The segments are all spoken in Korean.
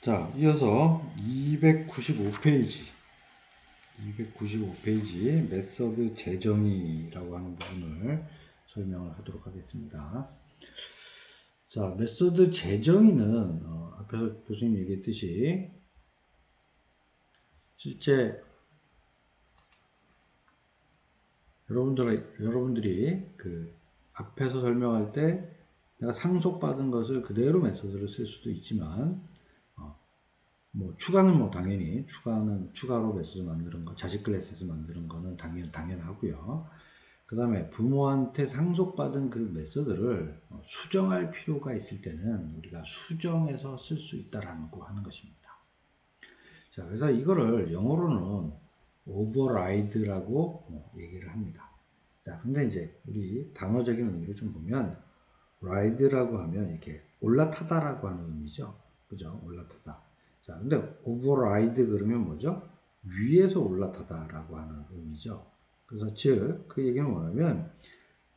자, 이어서 295페이지 메서드 재정의라고 하는 부분을 설명을 하도록 하겠습니다. 자, 메서드 재정의는 앞에서 교수님 얘기했듯이 실제 여러분들이 그 앞에서 설명할 때 내가 상속받은 것을 그대로 메서드를 쓸 수도 있지만 뭐 추가는 뭐 당연히 추가로 메서드 만드는 거, 자식 클래스에서 만드는 거는 당연하고요. 그 다음에 부모한테 상속받은 그 메서드를 수정할 필요가 있을 때는 우리가 수정해서 쓸 수 있다라고 하는 것입니다. 자, 그래서 이거를 영어로는 override라고 얘기를 합니다. 자, 근데 이제 우리 단어적인 의미를 좀 보면 ride라고 하면 이렇게 올라타다라고 하는 의미죠. 그죠? 올라타다. 자, 근데 override 그러면 뭐죠? 위에서 올라타다라고 하는 의미죠. 그래서 즉, 그 얘기는 뭐냐면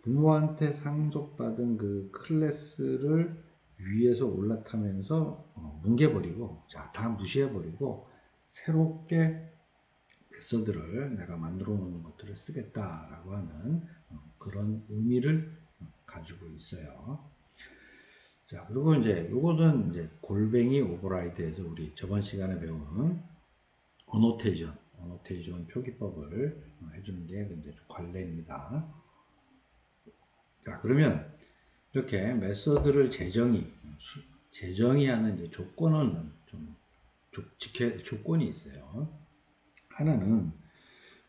부모한테 상속받은 그 클래스를 위에서 올라타면서 뭉개버리고, 자, 다 무시해버리고 새롭게 메서드를 내가 만들어 놓는 것들을 쓰겠다라고 하는 그런 의미를 가지고 있어요. 자, 그리고 이제 요거는 이제 골뱅이 오버라이드에서 우리 저번 시간에 배운 어노테이션 표기법을 해주는 게 이제 관례입니다. 자, 그러면 이렇게 메서드를 재정의하는 이제 조건은 좀 조건이 있어요. 하나는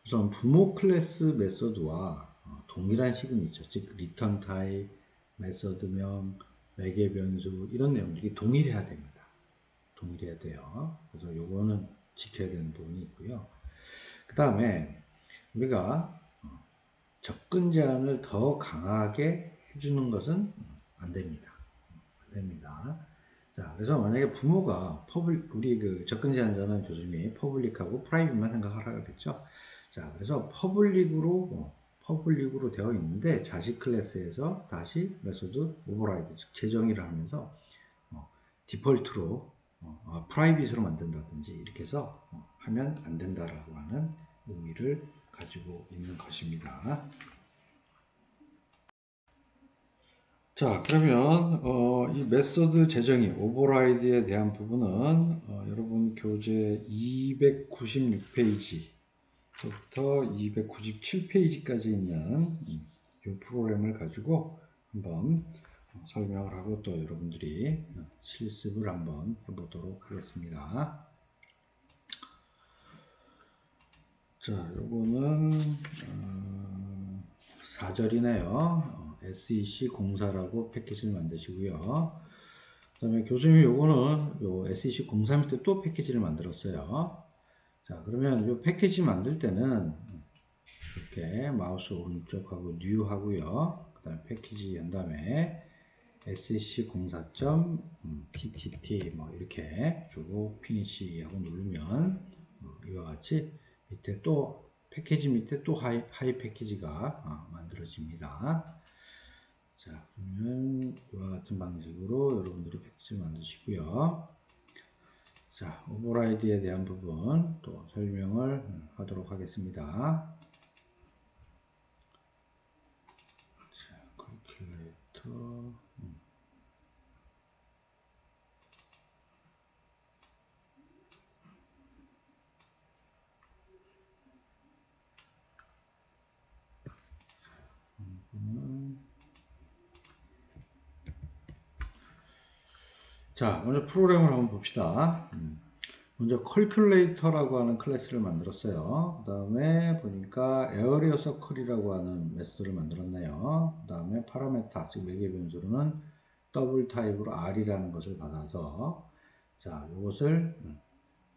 우선 부모 클래스 메서드와 동일한 시그니처, 즉 리턴 타입, 메서드명, 매개 변수 이런 내용들이 동일해야 됩니다. 동일해야 돼요. 그래서 요거는 지켜야 되는 부분이 있고요. 그 다음에 우리가 접근 제한을 더 강하게 해주는 것은 안 됩니다. 안 됩니다. 자, 그래서 만약에 부모가 우리 그 접근 제한자는 교수님이 퍼블릭하고 프라이빗만 생각하라 그랬죠. 자, 그래서 퍼블릭으로 되어 있는데 자식 클래스에서 다시 메소드 오버라이드, 즉 재정의를 하면서 디폴트로 프라이빗으로 만든다든지 이렇게 해서 하면 안 된다라고 하는 의미를 가지고 있는 것입니다. 자, 그러면 이 메서드 재정의 오버라이드에 대한 부분은 여러분 교재 296페이지부터 297페이지까지 있는 이 프로그램을 가지고 한번 설명을 하고 또 여러분들이 실습을 한번 해보도록 하겠습니다. 자, 요거는 4절이네요. SEC 공사라고 패키지를 만드시고요. 그 다음에 교수님이 요거는 요 SEC 공사 밑에 또 패키지를 만들었어요. 자, 그러면 요 패키지 만들 때는 이렇게 마우스 오른쪽하고 뉴 하고요. 그 다음에 패키지 연 다음에 SEC 공사점 TTT 뭐 이렇게 주고 피니시 하고 누르면 이와 같이 밑에 또 패키지 밑에 또 하이 패키지가 만들어집니다. 자, 그러면 이와 같은 방식으로 여러분들이 패키지를 만드시고요. 자, 오버라이드에 대한 부분 또 설명을 하도록 하겠습니다. 자, 캘큘레이터 자, 먼저 프로그램을 한번 봅시다. 먼저 컬큘레이터라고 하는 클래스를 만들었어요. 그 다음에 보니까 에어리어 서클이라고 하는 메소드를 만들었네요. 그 다음에 파라메타, 즉 매개 변수로는 더블 타입으로 r이라는 것을 받아서 자, 이것을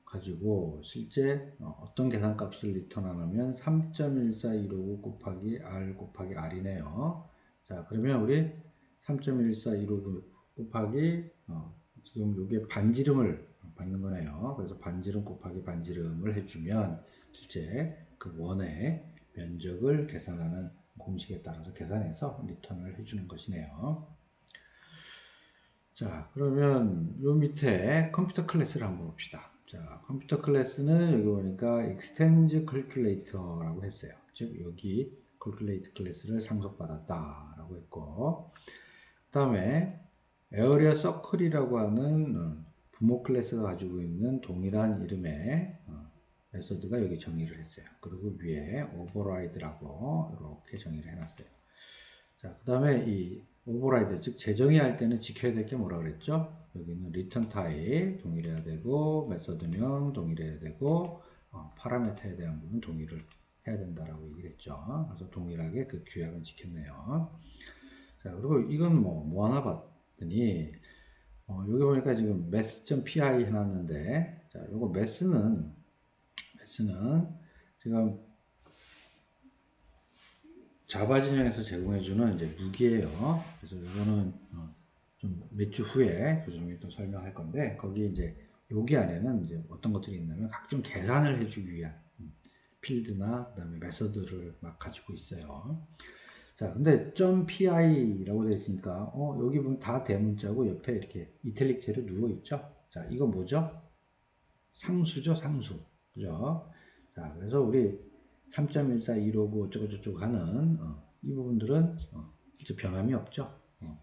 가지고 실제 어떤 계산값을 리턴하냐면 3.14259 곱하기 r 곱하기 r이네요. 자, 그러면 우리 3.14259 곱하기 지금 이게 반지름을 받는 거네요. 그래서 반지름 곱하기 반지름을 해주면 실제 그 원의 면적을 계산하는 공식에 따라서 계산해서 리턴을 해주는 것이네요. 자, 그러면 요 밑에 컴퓨터 클래스를 한번 봅시다. 자, 컴퓨터 클래스는 여기 보니까 extend calculator라고 했어요. 즉, 여기 calculate 클래스를 상속받았다라고 했고, 그 다음에 area circle이라고 하는 부모 클래스가 가지고 있는 동일한 이름의 메소드가 여기 정의를 했어요. 그리고 위에 override라고 이렇게 정의를 해놨어요. 자, 그 다음에 이 오버라이드, 즉 재정의할 때는 지켜야 될 게 뭐라 그랬죠? 여기는 return type 동일해야 되고, 메서드명 동일해야 되고, 파라미터에 대한 부분 동일을 해야 된다라고 얘기를 했죠. 그래서 동일하게 그 규약은 지켰네요. 자, 그리고 이건 뭐 하나 봤더니, 여기 보니까 지금 math.py 해놨는데, 자, 요거 math는 지금 자바 진영에서 제공해주는 이제 무기예요. 그래서 이거는 좀 몇 주 후에 교수님이 또 설명할 건데, 거기 이제 여기 안에는 이제 어떤 것들이 있냐면 각종 계산을 해주기 위한 필드나 그다음에 메서드를 막 가지고 있어요. 자, 근데 .py라고 되어 있으니까 여기 보면 다 대문자고 옆에 이렇게 이탈릭체로 누워 있죠. 자, 이거 뭐죠? 상수죠, 상수. 그죠? 자, 그래서 우리 3.1415고 어쩌고저쩌고 하는 이 부분들은 실제 변함이 없죠.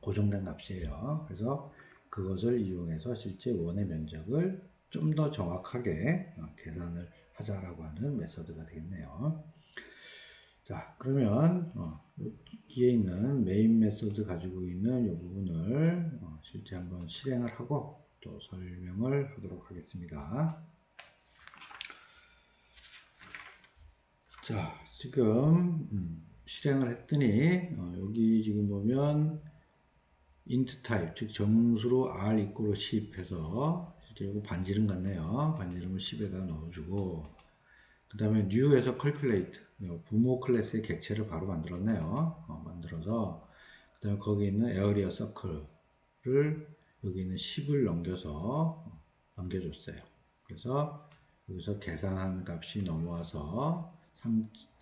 고정된 값이에요. 그래서 그것을 이용해서 실제 원의 면적을 좀 더 정확하게 계산을 하자라고 하는 메서드가 되겠네요. 자, 그러면 여기에 있는 메인 메서드 가지고 있는 이 부분을 실제 한번 실행을 하고 또 설명을 하도록 하겠습니다. 자, 지금 실행을 했더니 여기 지금 보면 int type, 즉 정수로 r equal 10 해서 실제 이거 반지름 같네요. 반지름을 10에다 넣어주고, 그 다음에 new에서 calculate, 부모 클래스의 객체를 바로 만들었네요. 만들어서 그 다음에 거기 있는 area circle를 여기 있는 10을 넘겨서 넘겨줬어요. 그래서 여기서 계산한 값이 넘어와서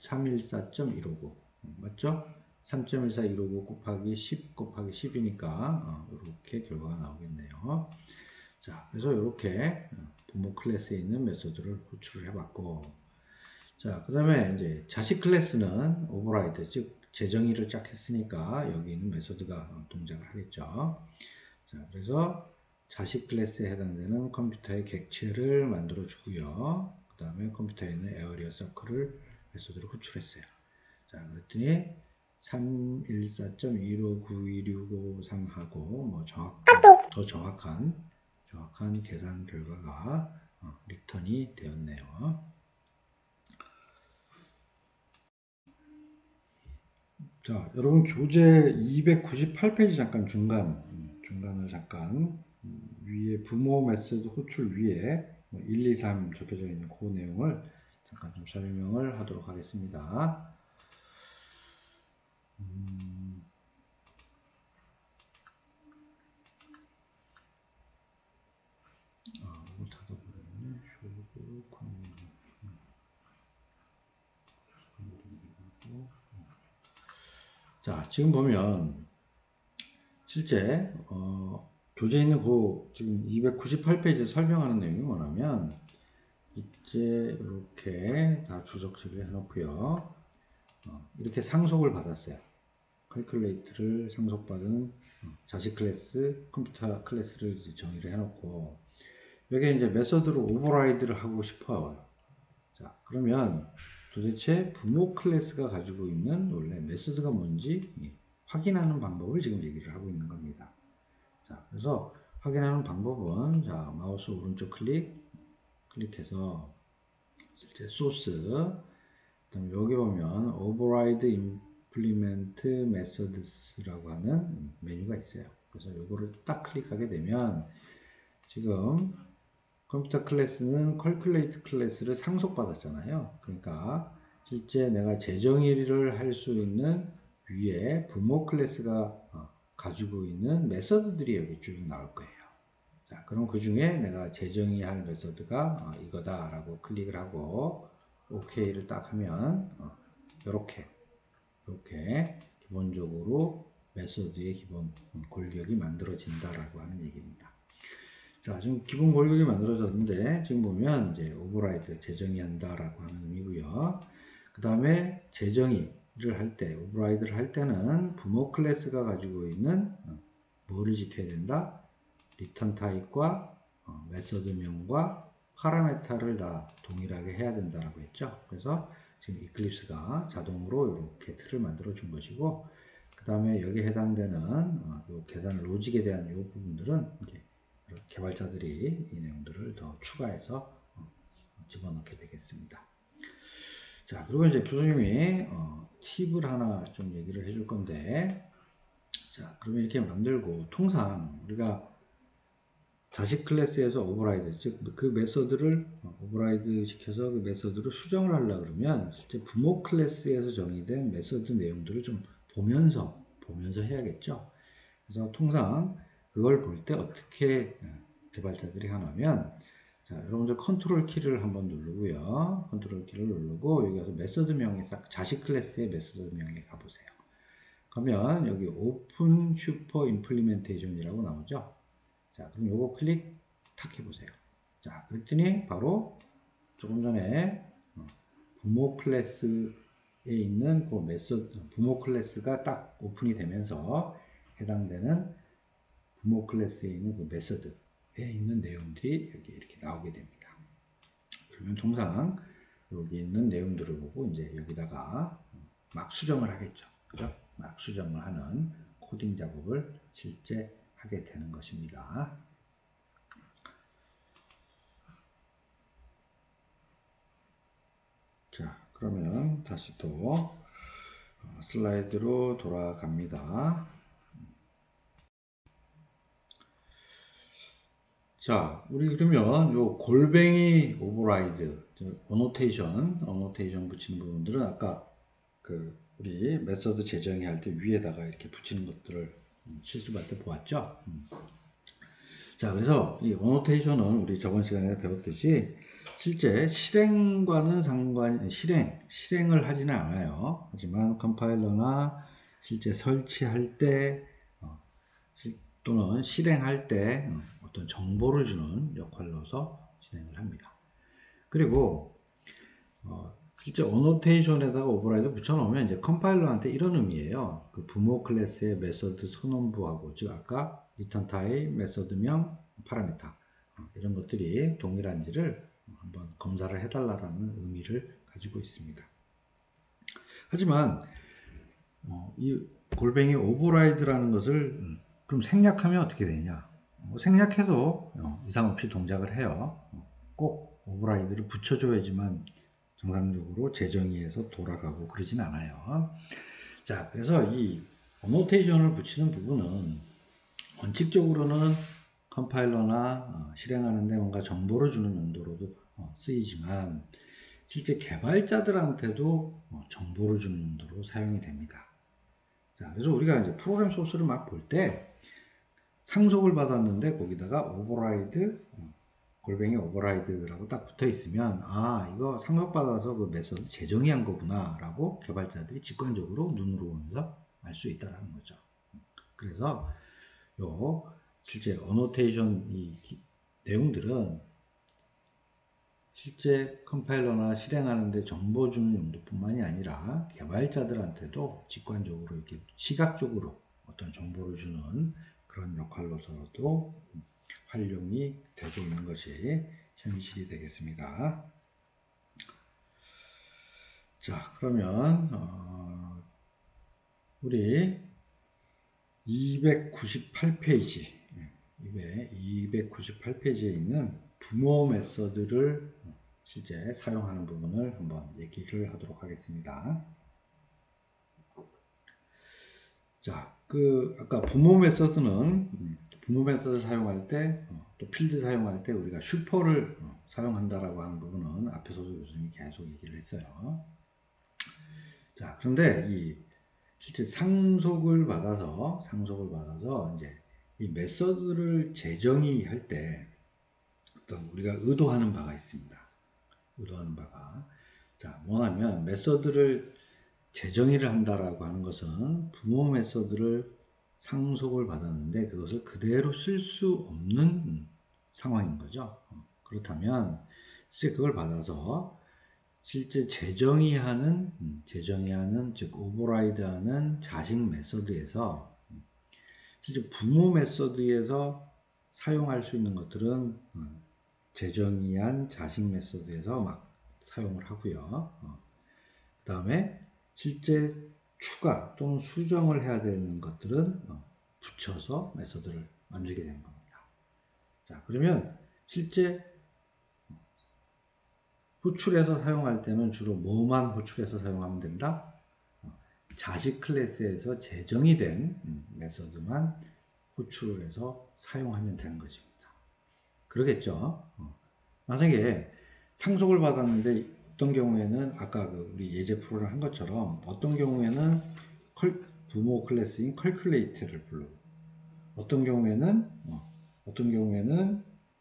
314.159 맞죠? 3.14159 곱하기 10 곱하기 10이니까 이렇게 결과가 나오겠네요. 자, 그래서 이렇게 부모 클래스에 있는 메소드를 호출을 해봤고, 자, 그 다음에 이제 자식 클래스는 오버라이드, 즉 재정의를 쫙 했으니까 여기 있는 메소드가 동작을 하겠죠. 자, 그래서 자식 클래스에 해당되는 컴퓨터의 객체를 만들어 주고요. 그 다음에 컴퓨터에 있는 에어리어 서클을 메소드로 호출했어요. 자, 그랬더니 314.1591653하고 뭐 더 정확한 계산 결과가 리턴이 되었네요. 자, 여러분 교재 298페이지 잠깐 중간을 잠깐 위에 부모 메소드 호출 위에 1, 2, 3 적혀져 있는 그 내용을 잠깐 좀 설명을 하도록 하겠습니다. 이거 닫아버렸네. 자, 지금 보면 실제 교재에 있는 그 지금 298페이지에 설명하는 내용이 뭐냐면 이제 이렇게 다 주석식을 해놓고요. 이렇게 상속을 받았어요. calculate를 상속받은 자식 클래스, 컴퓨터 클래스를 이제 정의를 해놓고 여기에 이제 메서드로 오버라이드를 하고 싶어요. 자, 그러면 도대체 부모 클래스가 가지고 있는 원래 메소드가 뭔지 확인하는 방법을 지금 얘기를 하고 있는 겁니다. 자, 그래서 확인하는 방법은 자, 마우스 오른쪽 클릭해서 실제 소스, 그다음에 여기 보면 override implement methods라고 하는 메뉴가 있어요. 그래서 이거를 딱 클릭하게 되면 지금 컴퓨터 클래스는 calculate 클래스를 상속받았잖아요. 그러니까 실제 내가 재정의를 할 수 있는 위에 부모 클래스가 가지고 있는 메서드들이 여기 쭉 나올 거예요. 자, 그럼 그 중에 내가 재정의할 메서드가 이거다라고 클릭을 하고 OK를 딱 하면 이렇게 기본적으로 메소드의 기본 골격이 만들어진다라고 하는 얘기입니다. 자, 지금 기본 골격이 만들어졌는데 지금 보면 이제 오버라이드 재정의 한다라고 하는 의미고요. 그 다음에 재정의를 할 때, 오버라이드를 할 때는 부모 클래스가 가지고 있는 뭐를 지켜야 된다? 리턴 타입과 메서드명과 파라메타를 다 동일하게 해야 된다라고 했죠. 그래서 지금 이클립스가 자동으로 이렇게 틀을 만들어 준 것이고, 그 다음에 여기에 해당되는 요 계산 로직에 대한 이 부분들은 이제 개발자들이 이 내용들을 더 추가해서 집어넣게 되겠습니다. 자, 그리고 이제 교수님이 팁을 하나 좀 얘기를 해줄 건데, 자, 그러면 이렇게 만들고 통상 우리가 자식 클래스에서 오버라이드, 즉 그 메서드를 오버라이드 시켜서 그 메서드를 수정을 하려고 그러면 실제 부모 클래스에서 정의된 메서드 내용들을 좀 보면서 해야겠죠. 그래서 통상 그걸 볼 때 어떻게 개발자들이 하냐면, 자, 여러분들 컨트롤 키를 한번 누르고요. 컨트롤 키를 누르고 여기 가서 메서드명에 싹 자식 클래스의 메서드명에 가보세요. 그러면 여기 오픈 슈퍼 임플리멘테이션이라고 나오죠. 자, 그럼 요거 클릭 탁 해보세요. 자, 그랬더니 바로 조금 전에 부모 클래스에 있는 그 메소드, 부모 클래스가 딱 오픈이 되면서 해당되는 부모 클래스에 있는 그 메소드에 있는 내용들이 여기 이렇게 나오게 됩니다. 그러면 통상 여기 있는 내용들을 보고 이제 여기다가 막 수정을 하겠죠. 그죠? 막 수정을 하는 코딩 작업을 실제 하게 되는 것입니다. 자, 그러면 다시 또 슬라이드로 돌아갑니다. 자, 우리 그러면 요 골뱅이 오버라이드, 어노테이션 붙이는 부분들은 아까 그 우리 메서드 재정의 할 때 위에다가 이렇게 붙이는 것들을 실습할 때 보았죠. 자, 그래서 이 어노테이션은 우리 저번 시간에 배웠듯이 실제 실행과는 실행을 하지는 않아요. 하지만 컴파일러나 실제 설치할 때 또는 실행할 때 어떤 정보를 주는 역할로서 진행을 합니다. 그리고 실제 어노테이션에다가 오버라이드 붙여놓으면 이제 컴파일러한테 이런 의미예요. 그 부모 클래스의 메서드 선언부하고, 즉 아까 리턴 타입, 메서드명, 파라미터 이런 것들이 동일한지를 한번 검사를 해달라는 의미를 가지고 있습니다. 하지만 이 골뱅이 오버라이드라는 것을 그럼 생략하면 어떻게 되냐? 생략해도 이상 없이 동작을 해요. 꼭 오버라이드를 붙여줘야지만 정상적으로 재정의에서 돌아가고 그러진 않아요. 자, 그래서 이 어노테이션을 붙이는 부분은 원칙적으로는 컴파일러나 실행하는데 뭔가 정보를 주는 용도로도 쓰이지만 실제 개발자들한테도 정보를 주는 용도로 사용이 됩니다. 자, 그래서 우리가 이제 프로그램 소스를 막 볼 때 상속을 받았는데 거기다가 오버라이드, 골뱅이 오버라이드라고 딱 붙어 있으면 이거 상속받아서 그 메서드 재정의한 거구나 라고 개발자들이 직관적으로 눈으로 보면서 알 수 있다는 거죠. 그래서 요 실제 어노테이션 이 내용들은 실제 컴파일러나 실행하는데 정보 주는 용도뿐만이 아니라 개발자들한테도 직관적으로 이렇게 시각적으로 어떤 정보를 주는 그런 역할로서도 활용이 되고 있는 것이 현실이 되겠습니다. 자, 그러면 우리 298페이지 298페이지에 있는 부모 메서드를 실제 사용하는 부분을 한번 얘기를 하도록 하겠습니다. 자, 아까 부모 메서드 사용할 때, 또 필드 사용할 때 우리가 슈퍼를 사용한다라고 하는 부분은 앞에서도 교수님이 계속 얘기를 했어요. 자, 그런데 실제 상속을 받아서 이제 이 메서드를 재정의할 때 어떤 우리가 의도하는 바가 있습니다. 자, 뭐냐면 메서드를 재정의를 한다라고 하는 것은 부모 메서드를 상속을 받았는데 그것을 그대로 쓸 수 없는 상황인 거죠. 그렇다면 실제 그걸 받아서 실제 재정의하는 즉 오버라이드하는 자식 메서드에서 실제 부모 메서드에서 사용할 수 있는 것들은 재정의한 자식 메서드에서 막 사용을 하고요. 그 다음에 실제 추가 또는 수정을 해야 되는 것들은 붙여서 메서드를 만들게 되는 겁니다. 자, 그러면 실제 호출해서 사용할 때는 주로 뭐만 호출해서 사용하면 된다? 자식 클래스에서 제정이 된 메서드만 호출을 해서 사용하면 되는 것입니다. 그러겠죠? 만약에 상속을 받았는데 어떤 경우에는 아까 우리 예제 프로그램 한 것처럼 어떤 경우에는 부모 클래스인 컬큘레이트를 부르고 어떤 경우에는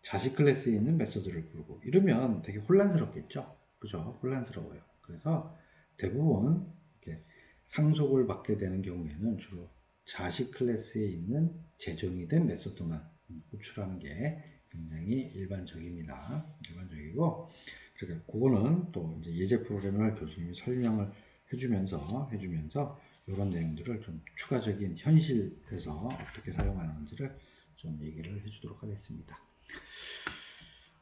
자식 클래스에 있는 메서드를 부르고 이러면 되게 혼란스럽겠죠? 그죠? 혼란스러워요. 그래서 대부분 이렇게 상속을 받게 되는 경우에는 주로 자식 클래스에 있는 재정이 된 메서드만 호출하는 게 굉장히 일반적입니다. 일반적이고, 그러니까 그거는 또 이제 예제 프로그램을 교수님이 설명을 해주면서 이런 내용들을 좀 추가적인 현실에서 어떻게 사용하는지를 좀 얘기를 해주도록 하겠습니다.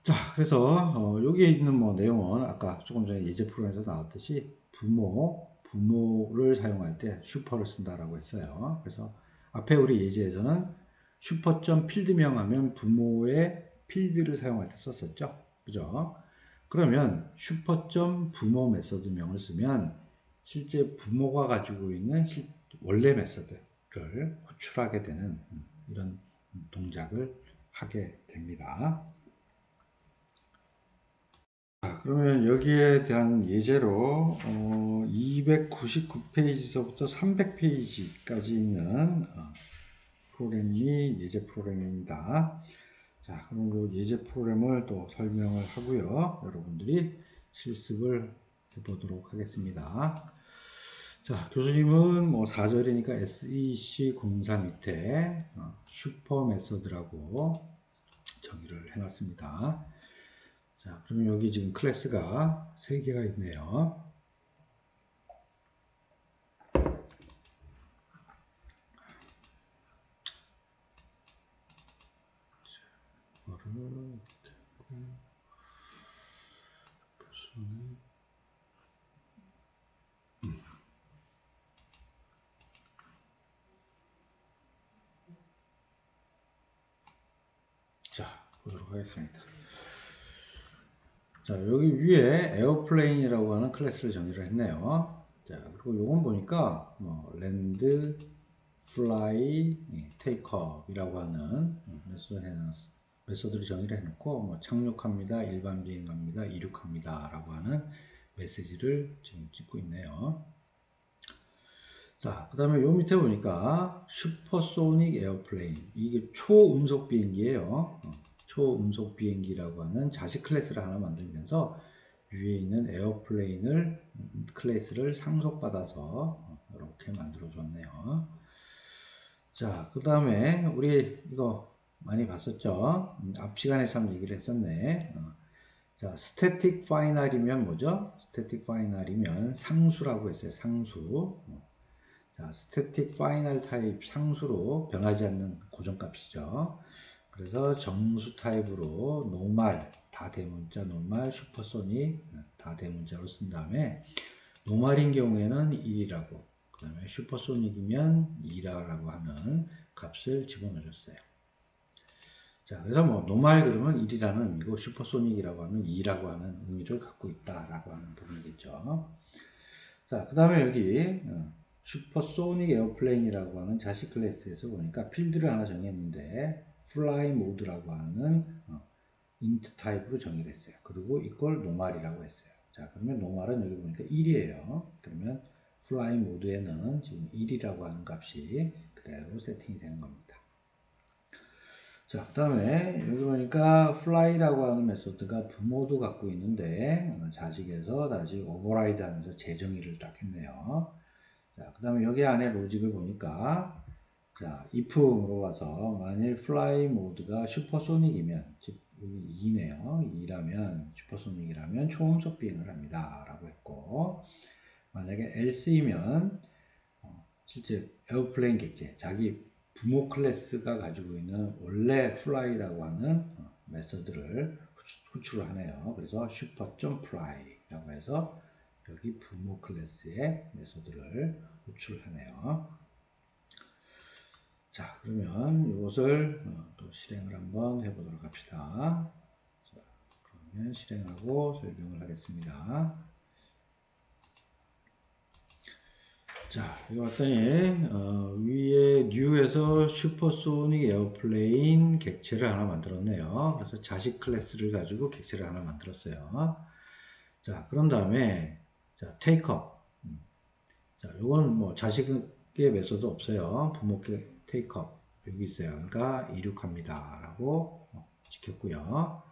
자, 그래서 여기에 있는 뭐 내용은 아까 조금 전에 예제 프로그램에서 나왔듯이 부모를 사용할 때 슈퍼를 쓴다라고 했어요. 그래서 앞에 우리 예제에서는 슈퍼점 필드명 하면 부모의 필드를 사용할 때 썼었죠. 그죠? 그러면 슈퍼점 부모 메서드명을 쓰면 실제 부모가 가지고 있는 원래 메서드를 호출하게 되는 이런 동작을 하게 됩니다. 자, 그러면 여기에 대한 예제로 299페이지서부터 300페이지까지 있는 프로그램이 예제 프로그램입니다. 자, 그럼 그 예제 프로그램을 또 설명을 하고요. 여러분들이 실습을 해보도록 하겠습니다. 자, 교수님은 뭐 4절이니까 SEC04 밑에 슈퍼 메서드라고 정의를 해놨습니다. 자, 그러면 여기 지금 클래스가 3개가 있네요. 자, 보도록 하겠습니다. 자, 여기 위에 에어플레인이라고 하는 클래스를 정의를 했네요. 자, 그리고 요건 보니까 뭐 랜드, 플라이, 테이크업이라고 하는 메소드를 정의를 해놓고 뭐 착륙합니다, 일반 비행합니다, 이륙합니다 라고 하는 메시지를 지금 찍고 있네요. 자, 그 다음에 요 밑에 보니까 슈퍼소닉 에어플레인, 이게 초음속 비행기예요. 초음속 비행기라고 하는 자식 클래스를 하나 만들면서 위에 있는 에어플레인을 클래스를 상속받아서 이렇게 만들어 줬네요. 자, 그 다음에 우리 이거 많이 봤었죠? 앞 시간에서 한번 얘기를 했었네. 자, 스태틱 파이널이면 뭐죠? 스태틱 파이널이면 상수라고 했어요. 상수. 자, 스태틱 파이널 타입 상수로 변하지 않는 고정값이죠. 그래서 정수 타입으로 노말, 다대문자 노말, 슈퍼소닉 다 대문자로 쓴 다음에 노말인 경우에는 1이라고, 그 다음에 슈퍼소닉이면 2라고 하는 값을 집어넣어줬어요. 자, 그래서 뭐 노말 그러면 1이라는 의미고 슈퍼소닉이라고 하면 2라고 하는 의미를 갖고 있다라고 하는 부분이겠죠. 자, 그 다음에 여기 슈퍼소닉 에어플레인이라고 하는 자식 클래스에서 보니까 필드를 하나 정했는데 플라이 모드라고 하는 인트 타입으로 정의를 했어요. 그리고 이걸 노말이라고 했어요. 자, 그러면 노말은 여기 보니까 1이에요. 그러면 플라이 모드에는 지금 1이라고 하는 값이 그대로 세팅이 되는 겁니다. 자, 그 다음에 여기 보니까 fly라고 하는 메소드가 부모도 갖고 있는데 자식에서 다시 오버라이드 하면서 재정의를 딱 했네요. 자, 그 다음에 여기 안에 로직을 보니까 자, if으로 와서 만일 fly 모드가 슈퍼소닉이면, 즉 여기 2네요. 2라면 슈퍼소닉이라면 초음속 비행을 합니다. 라고 했고, 만약에 else이면 실제 에어플레인 객체, 자기 부모 클래스가 가지고 있는 원래 fly라고 하는 메서드를 호출을 하네요. 그래서 슈퍼.fly라고 해서 여기 부모 클래스의 메서드를 호출하네요. 자, 그러면 이것을 또 실행을 한번 해보도록 합시다. 자, 그러면 실행하고 설명을 하겠습니다. 자, 여기 왔더니 위에 뉴에서 슈퍼소닉 에어플레인 객체를 하나 만들었네요. 그래서 자식 클래스를 가지고 객체를 하나 만들었어요. 자, 그런 다음에 자, 테이크업. 자, 요건 뭐 자식의 메소드 없어요. 부모께 테이크업 여기 있어요. 그러니까 이륙합니다. 라고 지켰고요.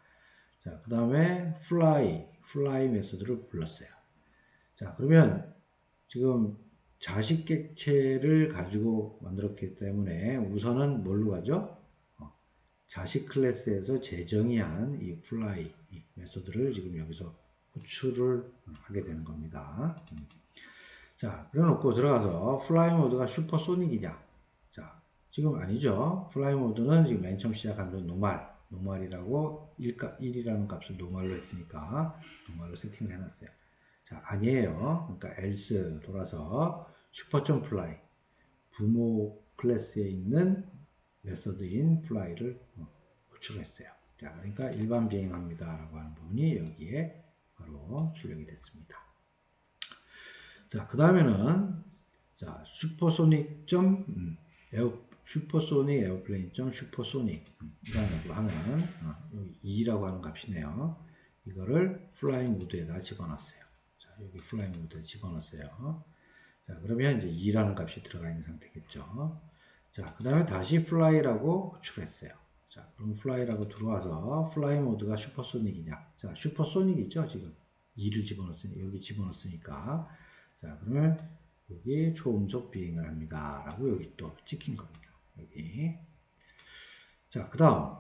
자, 그 다음에 fly 메소드를 불렀어요. 자, 그러면 지금 자식 객체를 가지고 만들었기 때문에 우선은 뭘로 가죠? 자식 클래스에서 재정의한 이 fly 이 메소드를 지금 여기서 호출을 하게 되는 겁니다. 자, 그래 놓고 들어가서 플라이 모드가 슈퍼소닉이냐? 자, 지금 아니죠. 플라이 모드는 지금 맨 처음 시작하면서 노말이라고 1이라는 값을 노말로 했으니까 노말로 세팅을 해놨어요. 자, 아니에요. 그러니까 else 돌아서 슈퍼.fly 부모 클래스에 있는 메서드인 fly를 호출했어요. 자, 그러니까 일반 비행합니다 라고 하는 부분이 여기에 바로 출력이 됐습니다. 자, 그 다음에는 자, 슈퍼소닉 에어플레인 슈퍼소닉 이라고 하는 여기 2라고 하는 값이네요. 이거를 플라이 모드에다 집어넣었어요. 자, 여기 플라이 모드에 집어넣었어요. 자, 그러면 이제 2라는 값이 들어가 있는 상태겠죠. 자, 그 다음에 다시 fly라고 호출했어요. 자, 그럼 fly라고 들어와서 fly 모드가 슈퍼소닉이냐? 자, 슈퍼소닉이죠, 지금. 2를 집어넣었으니, 여기 집어넣었으니까. 자, 그러면 여기 초음속 비행을 합니다. 라고 여기 또 찍힌 겁니다. 여기. 자, 그 다음.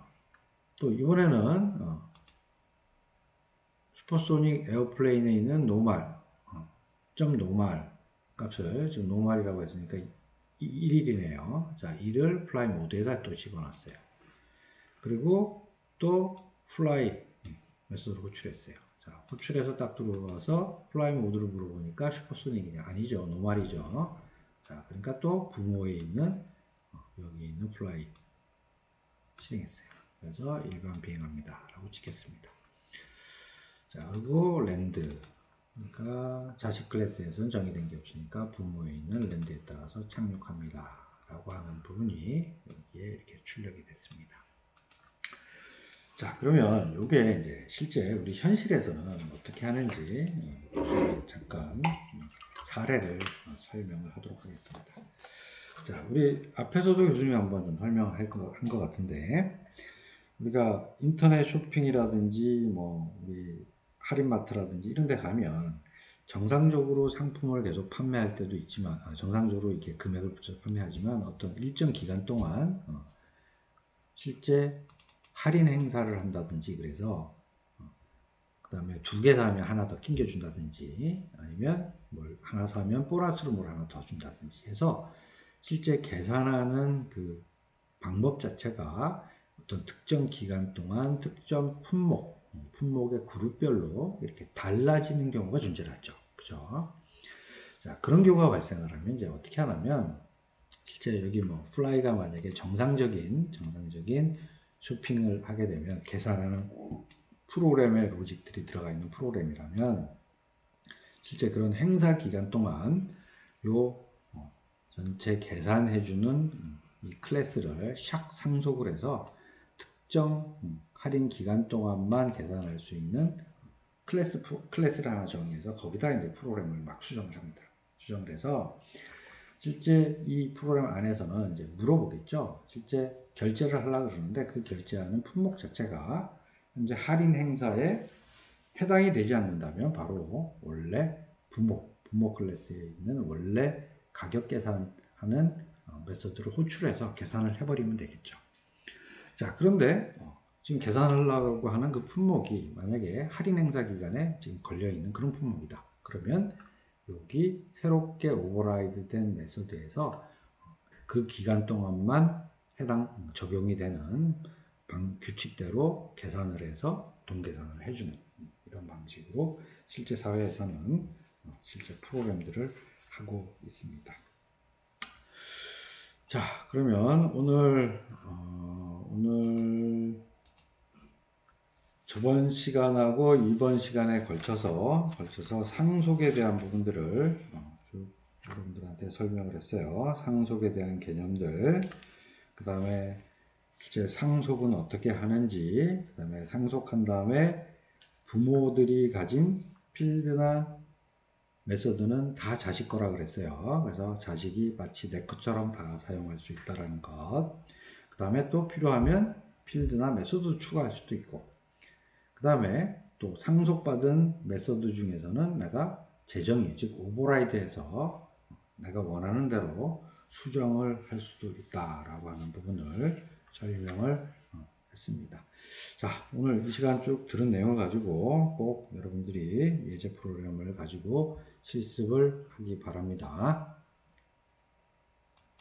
또 이번에는, 슈퍼소닉 에어플레인에 있는 노말, 점 노말 값을 지금 노말이라고 했으니까 1이네요. 자, 1을 플라이 모드에다 또 집어넣었어요. 그리고 또 플라이 메소드를 호출했어요. 자, 호출해서 딱 들어와서 플라이 모드를 물어보니까 슈퍼소닉이냐? 아니죠. 노말이죠. 자, 그러니까 또 부모에 있는 여기 있는 플라이 실행했어요. 그래서 일반 비행합니다. 라고 찍겠습니다. 자, 그리고 랜드. 그러니까 자식 클래스에서는 정의된 게 없으니까 부모에 있는 랜드에 따라서 착륙합니다. 라고 하는 부분이 여기에 이렇게 출력이 됐습니다. 자, 그러면 이게 이제 실제 우리 현실에서는 어떻게 하는지 잠깐 사례를 설명을 하도록 하겠습니다. 자, 우리 앞에서도 교수님이 한번 좀 설명을 한 것 같은데, 우리가 인터넷 쇼핑이라든지 뭐 우리 할인마트라든지 이런 데 가면 정상적으로 상품을 계속 판매할 때도 있지만 정상적으로 이렇게 금액을 붙여 판매하지만 어떤 일정 기간 동안 실제 할인 행사를 한다든지 그래서 그 다음에 2개 사면 하나 더 끼겨준다든지 아니면 뭘 하나 사면 보너스로 뭘 하나 더 준다든지 해서 실제 계산하는 그 방법 자체가 어떤 특정 기간 동안 특정 품목의 그룹별로 이렇게 달라지는 경우가 존재하죠. 그죠? 자, 그런 경우가 발생을 하면 이제 어떻게 하냐면 실제 여기 뭐 플라이가 만약에 정상적인 쇼핑을 하게 되면 계산하는 프로그램의 로직들이 들어가 있는 프로그램이라면 실제 그런 행사 기간 동안 요 전체 계산해주는 이 클래스를 샥 상속을 해서 특정 할인 기간 동안만 계산할 수 있는 클래스를 하나 정의해서 거기다 이제 프로그램을 막 수정을 합니다. 수정을 해서 실제 이 프로그램 안에서는 이제 물어보겠죠. 실제 결제를 하려고 그러는데 그 결제하는 품목 자체가 현재 할인 행사에 해당이 되지 않는다면 바로 원래 부모 클래스에 있는 원래 가격 계산하는 메소드를 호출해서 계산을 해버리면 되겠죠. 자, 그런데 지금 계산하려고 하는 그 품목이 만약에 할인 행사 기간에 지금 걸려 있는 그런 품목이다. 그러면 여기 새롭게 오버라이드 된 메소드에서 그 기간 동안만 해당 적용이 되는 규칙대로 계산을 해서 돈 계산을 해주는 이런 방식으로 실제 사회에서는 실제 프로그램들을 하고 있습니다. 자, 그러면 오늘 저번 시간하고 이번 시간에 걸쳐서 상속에 대한 부분들을 쭉 여러분들한테 설명을 했어요. 상속에 대한 개념들, 그 다음에 실제 상속은 어떻게 하는지, 그 다음에 상속한 다음에 부모들이 가진 필드나 메소드는 다 자식 거라 그랬어요. 그래서 자식이 마치 내 것처럼 다 사용할 수 있다는 것. 그 다음에 또 필요하면 필드나 메소드 추가할 수도 있고, 그 다음에 또 상속받은 메소드 중에서는 내가 재정의, 즉 오버라이드해서 내가 원하는 대로 수정을 할 수도 있다라고 하는 부분을 설명을 했습니다. 자, 오늘 이 시간 쭉 들은 내용을 가지고 꼭 여러분들이 예제 프로그램을 가지고 실습을 하기 바랍니다.